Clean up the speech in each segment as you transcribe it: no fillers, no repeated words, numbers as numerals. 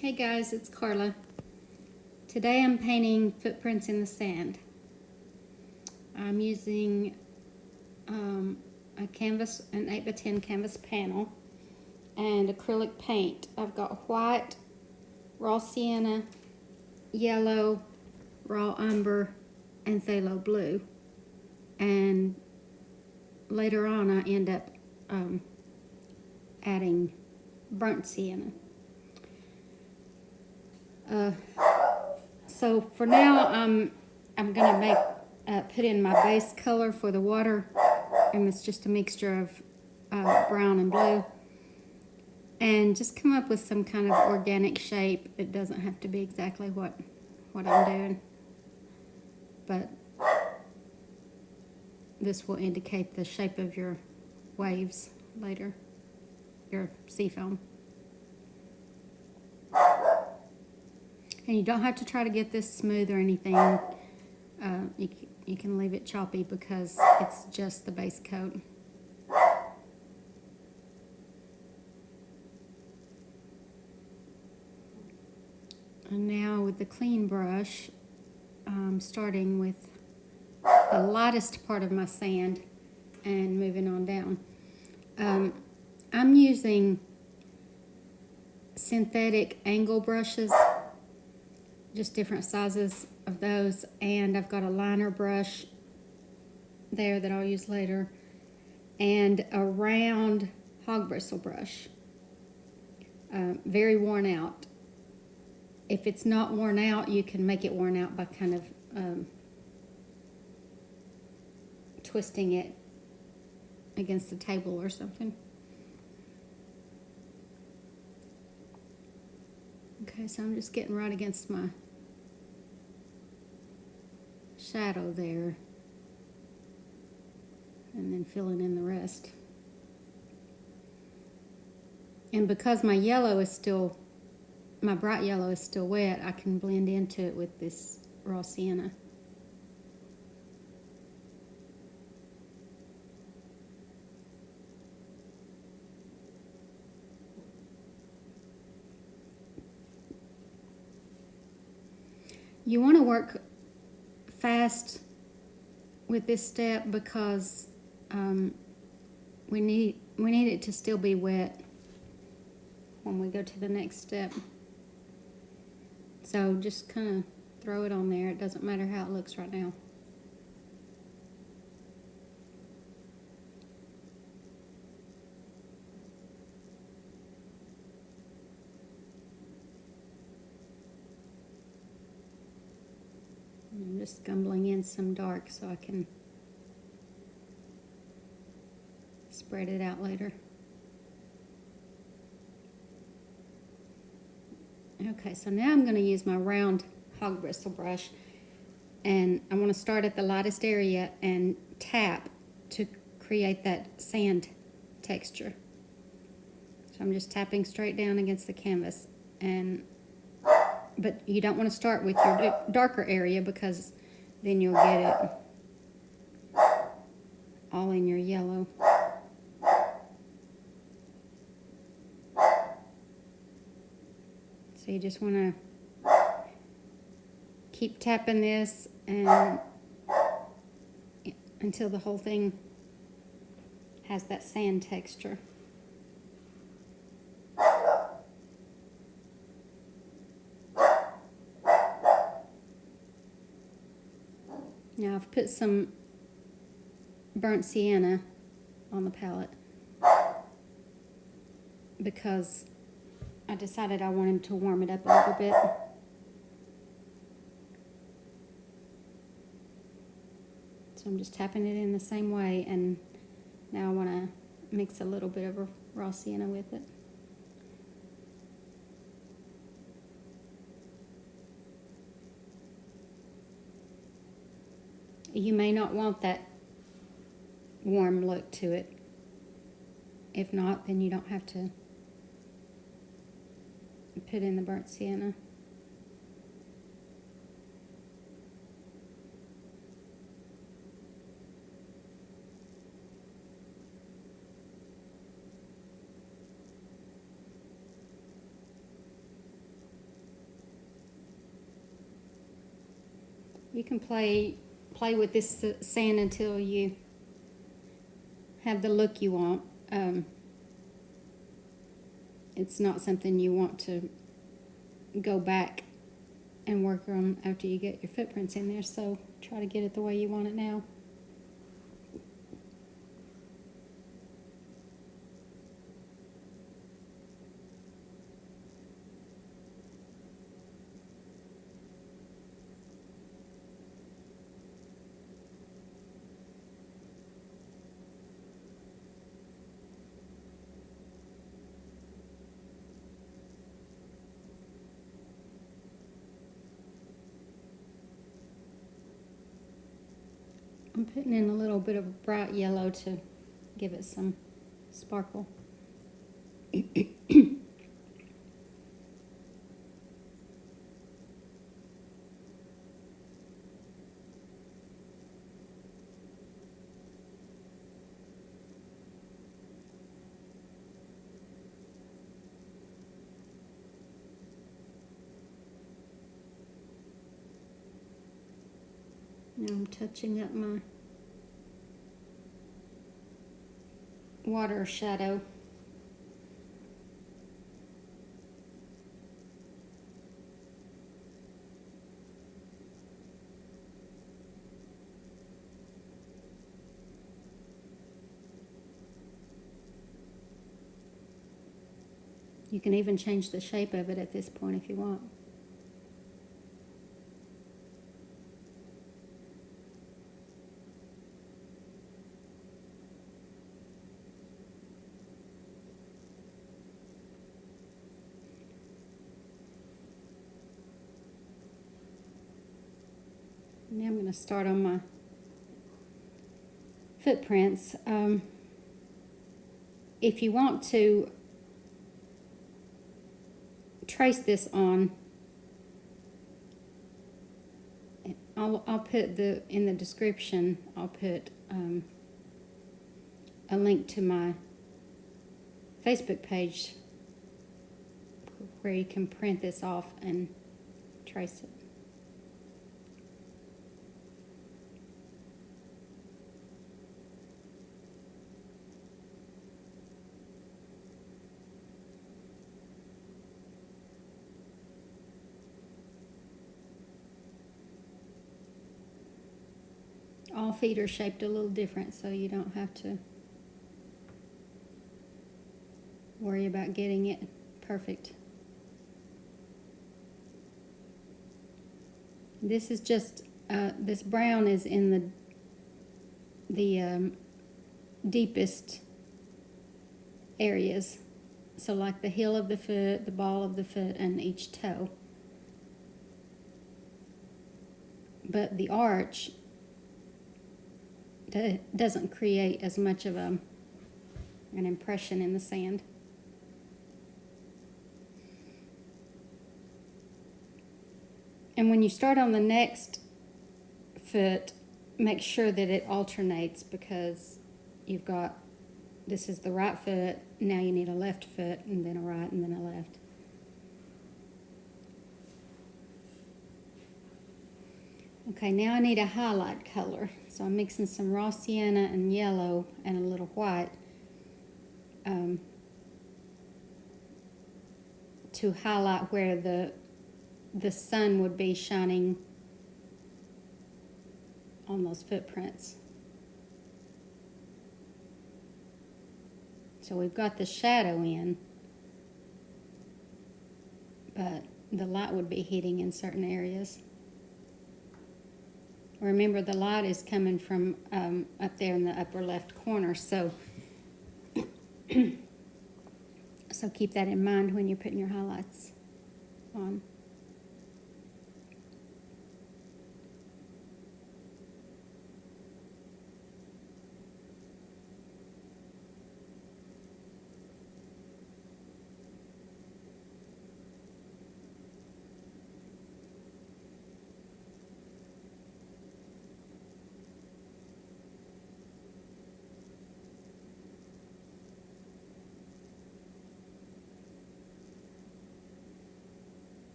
Hey guys, it's Carla. Today I'm painting footprints in the sand. I'm using a canvas, an 8x10 canvas panel, and acrylic paint. I've got white, raw sienna, yellow, raw umber, and phthalo blue. And later on I end up adding burnt sienna. So for now, I'm gonna make put in my base color for the water, and it's just a mixture of brown and blue, and just come up with some kind of organic shape. It doesn't have to be exactly what I'm doing, but this will indicate the shape of your waves later, your sea foam. And you don't have to try to get this smooth or anything. You can leave it choppy because it's just the base coat. And now with the clean brush, I'm starting with the lightest part of my sand and moving on down. I'm using synthetic angle brushes, just different sizes of those, and I've got a liner brush there that I'll use later, and a round hog bristle brush, very worn out. If it's not worn out, you can make it worn out by kind of twisting it against the table or something. Okay, so I'm just getting right against my shadow there, and then filling in the rest. And because my yellow is still, my bright yellow is still wet, I can blend into it with this raw sienna. You want to work fast with this step because we need it to still be wet when we go to the next step. So just kind of throw it on there. It doesn't matter how it looks right now. I'm just scumbling in some dark so I can spread it out later. Okay, so now I'm going to use my round hog bristle brush, and I want to start at the lightest area and tap to create that sand texture. So I'm just tapping straight down against the canvas, but you don't want to start with your darker area because then you'll get it all in your yellow. So you just want to keep tapping this and until the whole thing has that sand texture. Now I've put some burnt sienna on the palette because I decided I wanted to warm it up a little bit. So I'm just tapping it in the same way, and now I want to mix a little bit of a raw sienna with it. You may not want that warm look to it. If not, then you don't have to put in the burnt sienna. You can play with this sand until you have the look you want. It's not something you want to go back and work on after you get your footprints in there, so try to get it the way you want it now. I'm putting in a little bit of bright yellow to give it some sparkle. Now I'm touching up my water shadow. You can even change the shape of it at this point if you want. Now I'm going to start on my footprints. If you want to trace this on, I'll put in the description, I'll put a link to my Facebook page where you can print this off and trace it. All feet are shaped a little different, so you don't have to worry about getting it perfect. This is just, this brown is in the deepest areas. So like the heel of the foot, the ball of the foot, and each toe. But the arch doesn't create as much of an impression in the sand. And when you start on the next foot, make sure that it alternates, because you've got, this is the right foot, now you need a left foot, and then a right, and then a left. Okay, now I need a highlight color. So I'm mixing some raw sienna and yellow and a little white to highlight where the sun would be shining on those footprints. So we've got the shadow in, but the light would be hitting in certain areas. Remember, the light is coming from up there in the upper left corner, so so keep that in mind when you're putting your highlights on.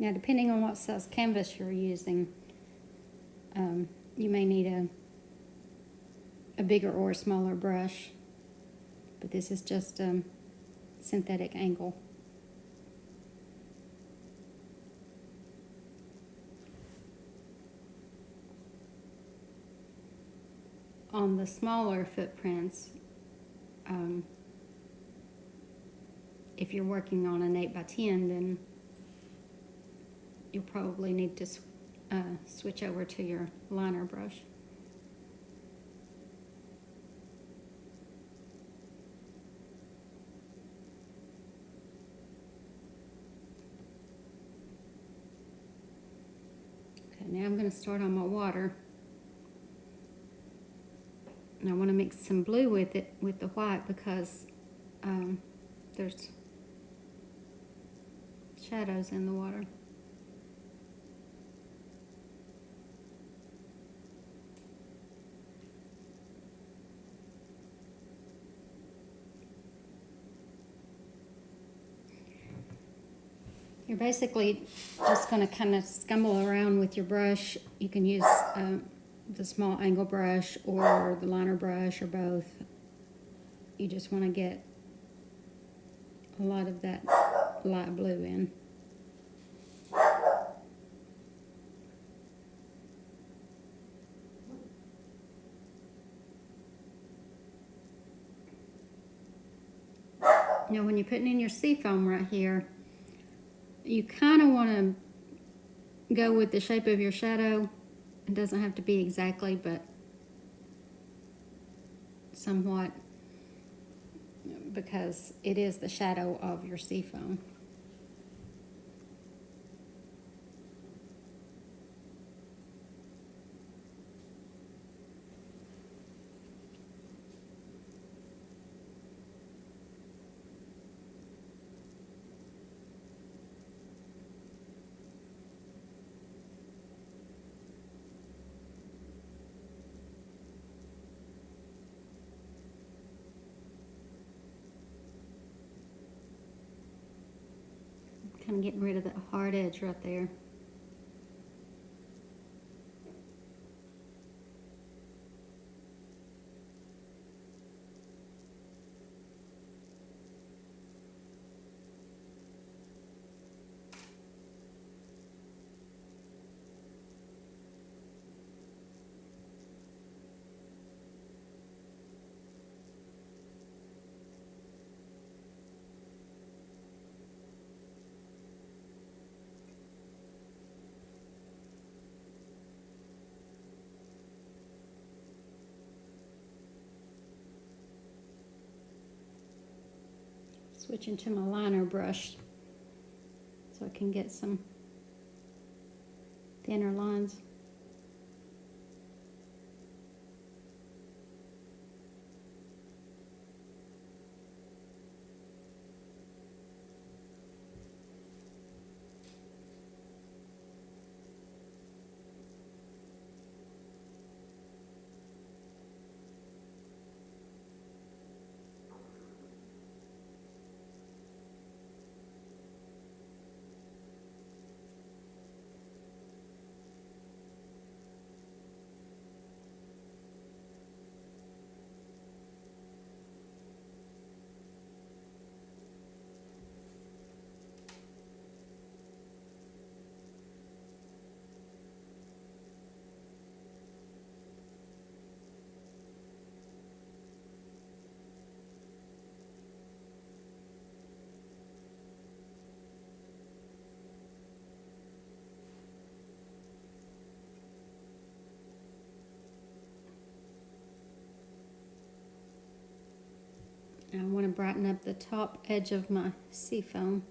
Now, depending on what size canvas you're using, you may need a bigger or a smaller brush, but this is just synthetic angle. On the smaller footprints, if you're working on an 8x10, then you'll probably need to switch over to your liner brush. Okay, now I'm going to start on my water. And I want to mix some blue with it, with the white, because there's shadows in the water. You're basically just going to kind of scumble around with your brush. You can use the small angle brush or the liner brush or both. You just want to get a lot of that light blue in. Now when you're putting in your seafoam right here, you kind of want to go with the shape of your shadow. It doesn't have to be exactly, but somewhat, because it is the shadow of your seafoam. Kind of getting rid of that hard edge right there. Switching to my liner brush so I can get some thinner lines. I want to brighten up the top edge of my seafoam.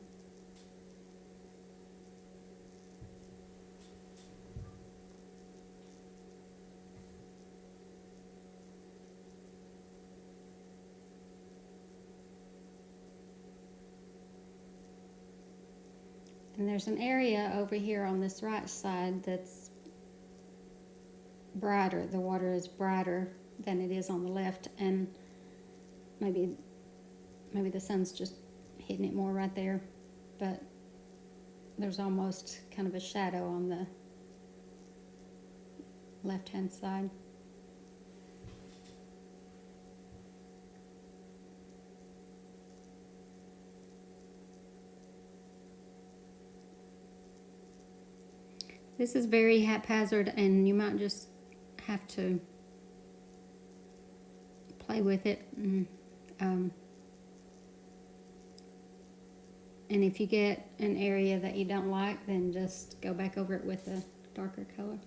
And there's an area over here on this right side that's brighter. The water is brighter than it is on the left, and maybe the sun's just hitting it more right there, but there's almost kind of a shadow on the left-hand side. This is very haphazard, and you might just have to play with it. And if you get an area that you don't like, then just go back over it with a darker color.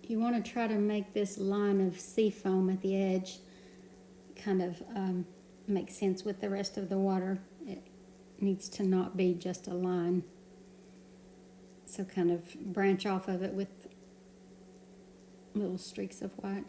You want to try to make this line of sea foam at the edge kind of make sense with the rest of the water. It needs to not be just a line. So kind of branch off of it with little streaks of white.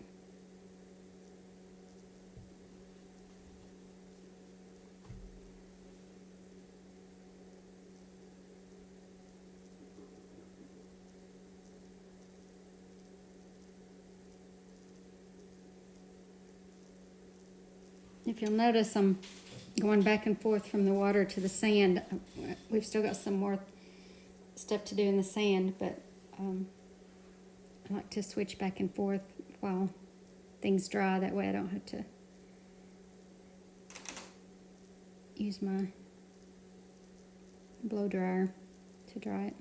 If you'll notice, I'm going back and forth from the water to the sand. We've still got some more stuff to do in the sand, but I like to switch back and forth while things dry. That way I don't have to use my blow dryer to dry it.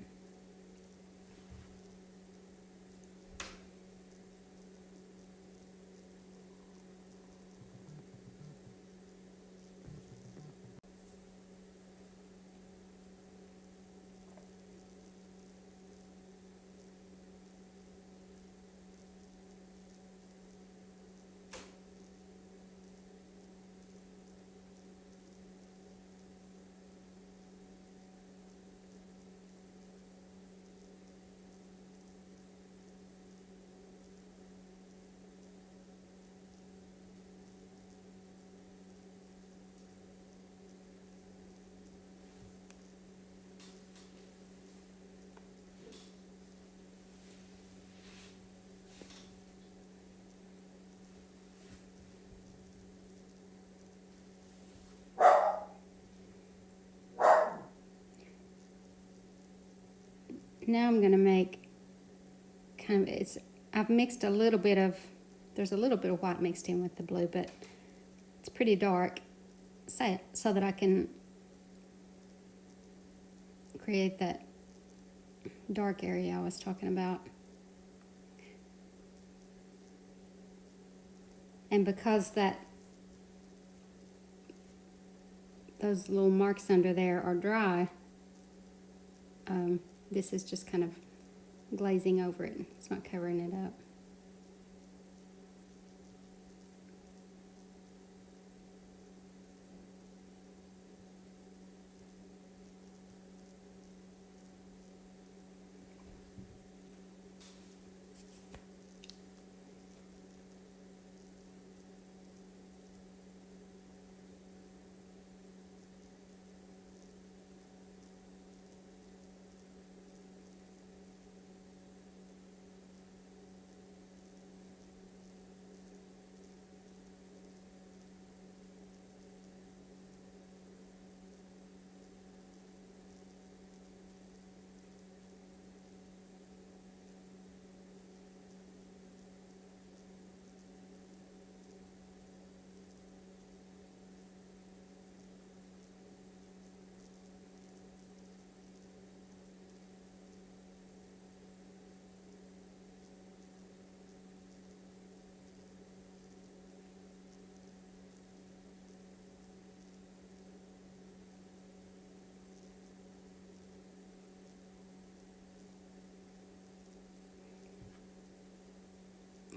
Now I'm going to make kind of, I've mixed a little bit of, there's a little bit of white mixed in with the blue, but it's pretty dark, so that I can create that dark area I was talking about. And because those little marks under there are dry, this is just kind of glazing over it. It's not covering it up.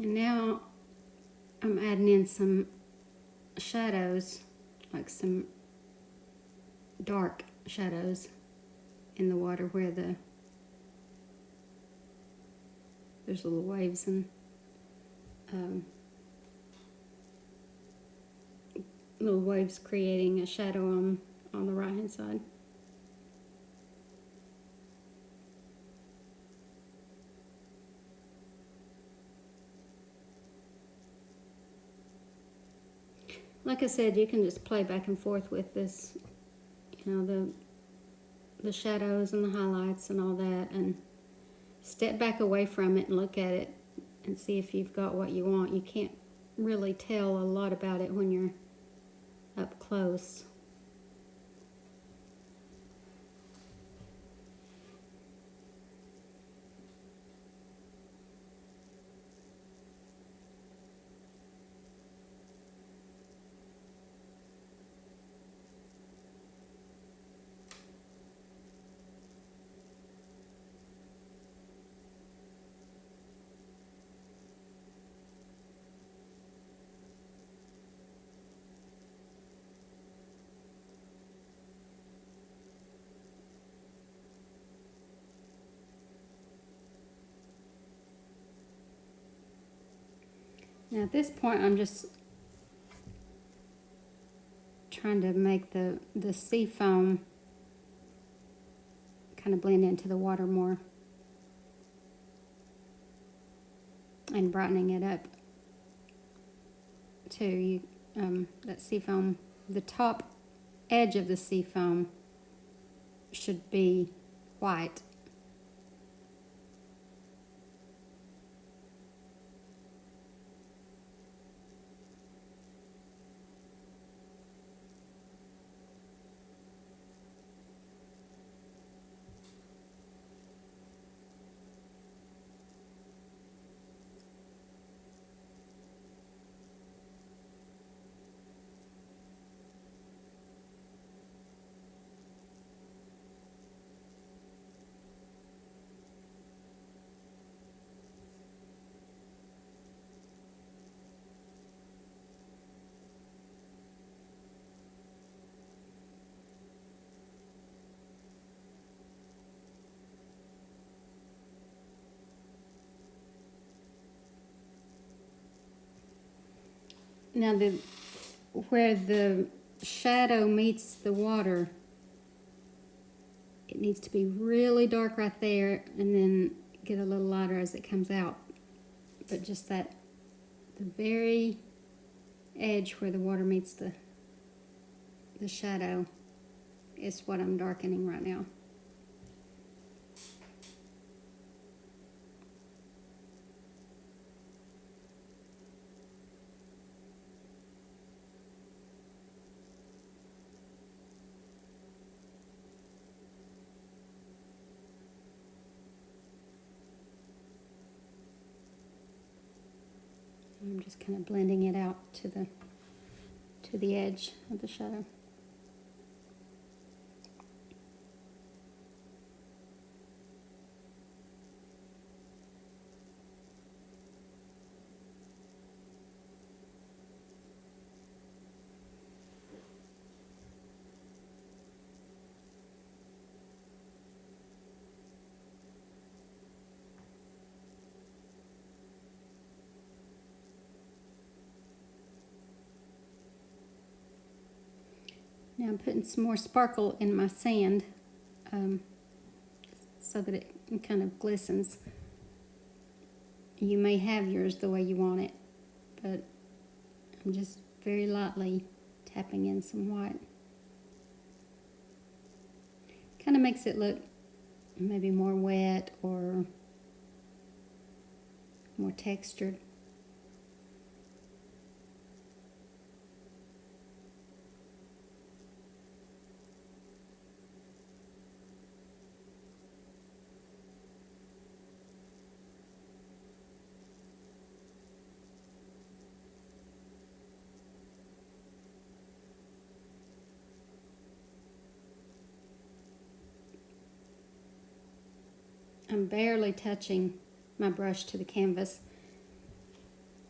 And now I'm adding in some shadows, like some dark shadows in the water where there's little waves and little waves creating a shadow on the right hand side. Like I said, you can just play back and forth with this, you know, the shadows and the highlights and all that, and step back away from it and look at it and see if you've got what you want. You can't really tell a lot about it when you're up close. Now at this point, I'm just trying to make the sea foam kind of blend into the water more and brightening it up too. That sea foam, the top edge of the sea foam should be white. Now where the shadow meets the water, it needs to be really dark right there and then get a little lighter as it comes out. But just the very edge where the water meets the shadow is what I'm darkening right now. I'm just kind of blending it out to the edge of the shadow. Now I'm putting some more sparkle in my sand so that it kind of glistens. You may have yours the way you want it, but I'm just very lightly tapping in some white. Kind of makes it look maybe more wet or more textured. I'm barely touching my brush to the canvas.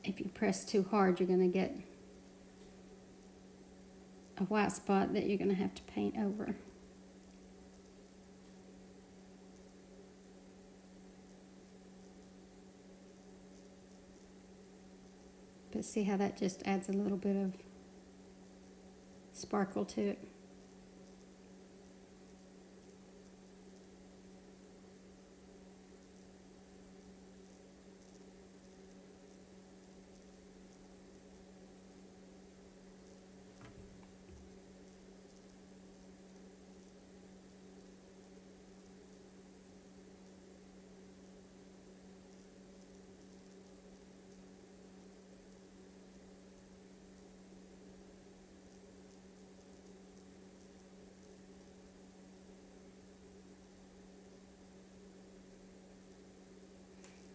If you press too hard, you're going to get a white spot that you're going to have to paint over. But see how that just adds a little bit of sparkle to it.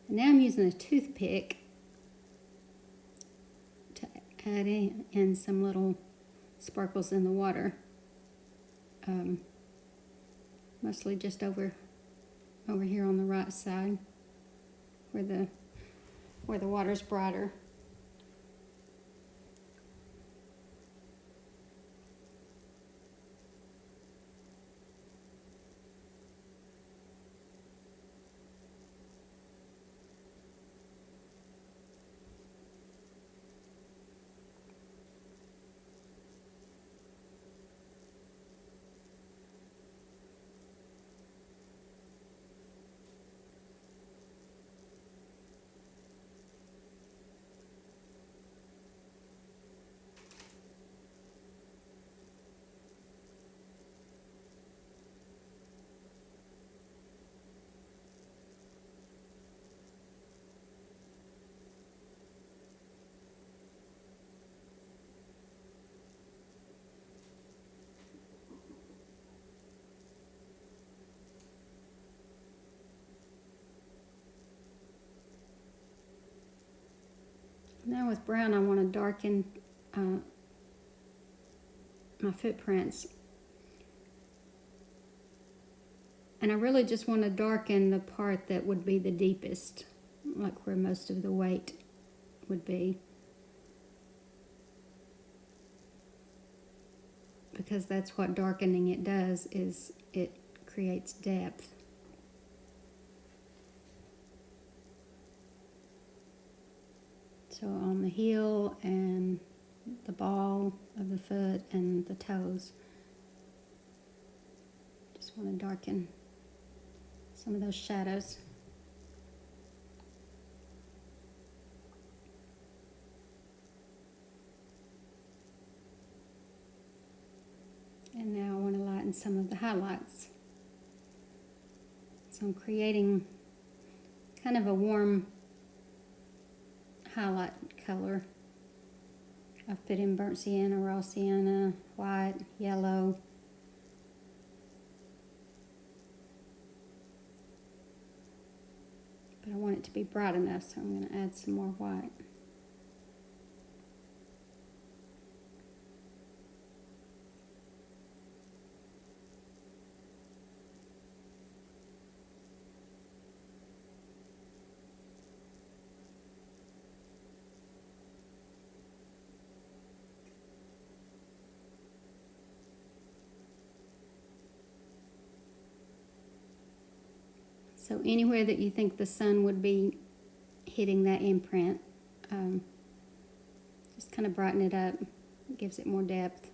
Now I'm using a toothpick to add in some little sparkles in the water. Mostly just over here on the right side where the water's brighter. Now with brown, I want to darken my footprints. And I really just want to darken the part that would be the deepest, like where most of the weight would be. Because that's what darkening it does, is it creates depth. So on the heel and the ball of the foot and the toes, just want to darken some of those shadows. And now I want to lighten some of the highlights. So I'm creating kind of a warm highlight color. I've put in burnt sienna, raw sienna, white, yellow. But I want it to be bright enough, so I'm going to add some more white. So anywhere that you think the sun would be hitting that imprint, just kind of brighten it up. It gives it more depth.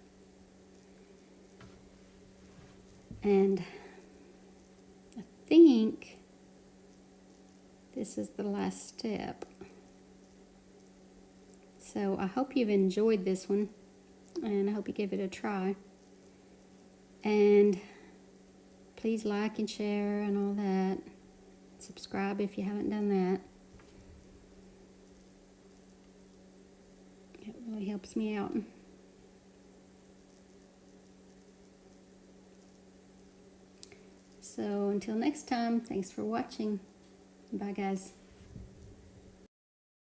And I think this is the last step. So I hope you've enjoyed this one, and I hope you give it a try. And please like and share and all that. Subscribe if you haven't done that. It really helps me out. So until next time, thanks for watching. Bye guys.